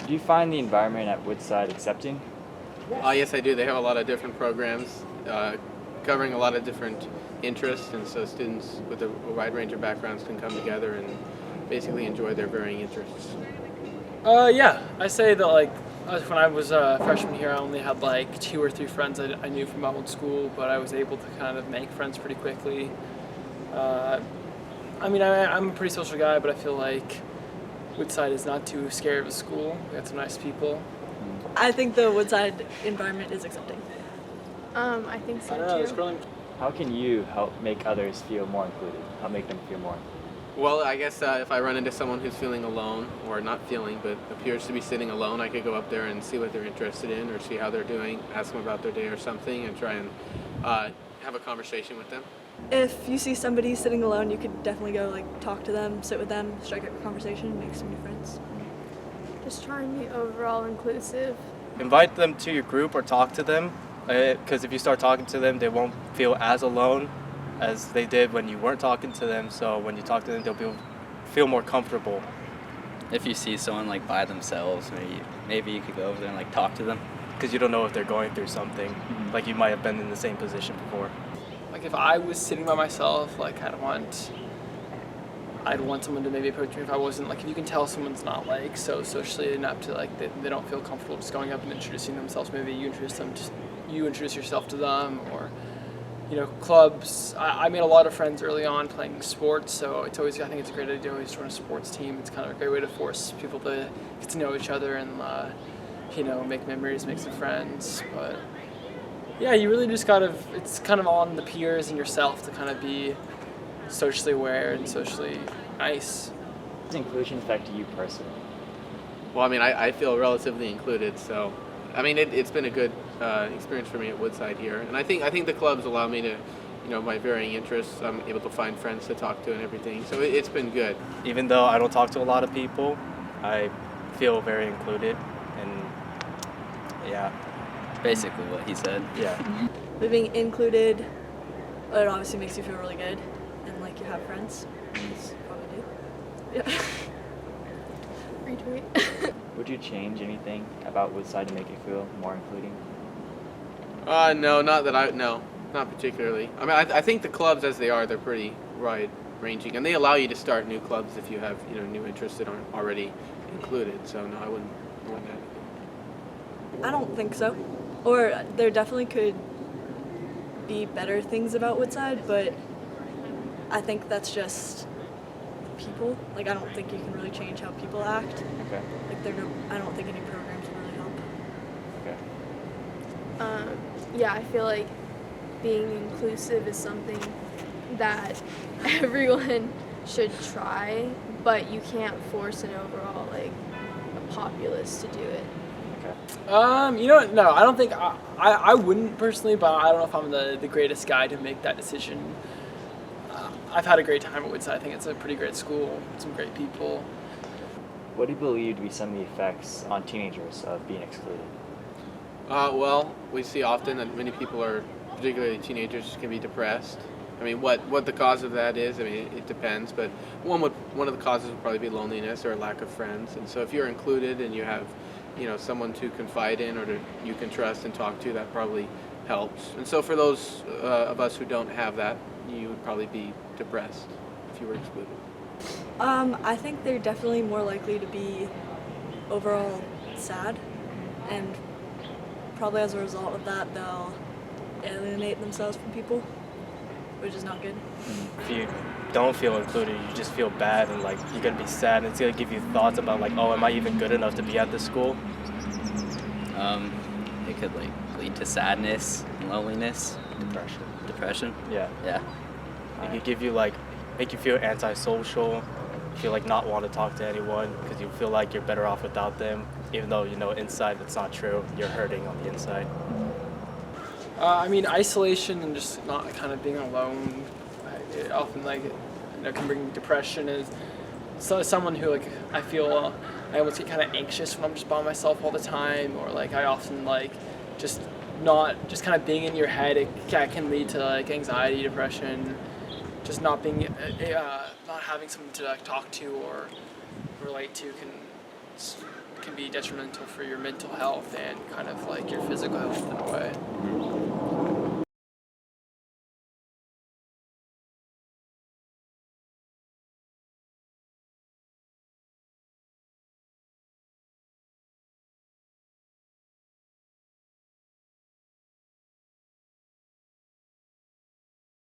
Do you find the environment at Woodside accepting? Yes, I do. They have a lot of different programs covering a lot of different interests, and so students with a wide range of backgrounds can come together and basically enjoy their varying interests. Yeah, I say that when I was a freshman here, I only had like 2 or 3 friends I knew from my old school, but I was able to kind of make friends pretty quickly. I'm a pretty social guy, but I feel like Woodside is not too scary of a school. We got some nice people. I think the Woodside environment is accepting. I think so too. How can you help make others feel more included? Help make them feel more? Well, I guess if I run into someone who's feeling alone, or not feeling, but appears to be sitting alone, I could go up there and see what they're interested in, or see how they're doing, ask them about their day or something, and try and have a conversation with them. If you see somebody sitting alone, you could definitely go talk to them, sit with them, strike up a conversation, make some new friends. Just try and be overall inclusive. Invite them to your group or talk to them, because if you start talking to them, they won't feel as alone as they did when you weren't talking to them. So when you talk to them, they'll feel more comfortable. If you see someone by themselves, maybe you could go over there and talk to them. Because you don't know if they're going through something. Like you might have been in the same position before. If I was sitting by myself, I'd want someone to maybe approach me if I wasn't, if you can tell someone's not so socially enough to they don't feel comfortable just going up and introducing themselves, maybe you introduce yourself to them, or clubs. I made a lot of friends early on playing sports, so I think it's a great idea to always join a sports team. It's kind of a great way to force people to get to know each other and make memories, make some friends. But yeah, you really just it's kind of on the peers and yourself to kind of be socially aware and socially nice. How does inclusion affect you personally? Well, I feel relatively included, so it's been a good experience for me at Woodside here, and I think the clubs allow me to, my varying interests, I'm able to find friends to talk to and everything, so it's been good. Even though I don't talk to a lot of people, I feel very included, and yeah. Basically what he said. Yeah. Living included, it obviously makes you feel really good, and you have friends. You probably do. Yeah. Retweet. Would you change anything about Woodside to make it feel more including? No, not particularly. I think the clubs as they are, they're pretty wide-ranging, and they allow you to start new clubs if you have, new interests that aren't already included. So no, I wouldn't have. I don't think so. Or there definitely could be better things about Woodside, but I think that's just people. I don't think you can really change how people act. Okay. I don't think any programs will really help. Okay. Yeah, I feel like being inclusive is something that everyone should try, but you can't force an overall a populace to do it. No, I don't think I wouldn't personally, but I don't know if I'm the greatest guy to make that decision. I've had a great time at Woodside. I think it's a pretty great school, some great people. What do you believe to be some of the effects on teenagers of being excluded? Well, we see often that many people particularly teenagers, can be depressed. What the cause of that is, it depends, but one of the causes would probably be loneliness or a lack of friends. And so if you're included and you have, someone to confide in or you can trust and talk to, that probably helps. And so for those of us who don't have that, you would probably be depressed if you were excluded. I think they're definitely more likely to be overall sad, and probably as a result of that, they'll alienate themselves from people, which is not good. If you don't feel included, you just feel bad, and you're gonna be sad, and it's gonna give you thoughts about oh, am I even good enough to be at this school? It could lead to sadness, loneliness, depression. Yeah. It could give you make you feel antisocial, feel not want to talk to anyone because you feel like you're better off without them, even though inside that's not true. You're hurting on the inside. Isolation and just not kind of being alone, it often can bring depression. Is someone who I feel I almost get kind of anxious when I'm just by myself all the time, or I often just kind of being in your head. It can lead to anxiety, depression. Just not being not having someone to talk to or relate to can can be detrimental for your mental health and kind of like your physical health in a way.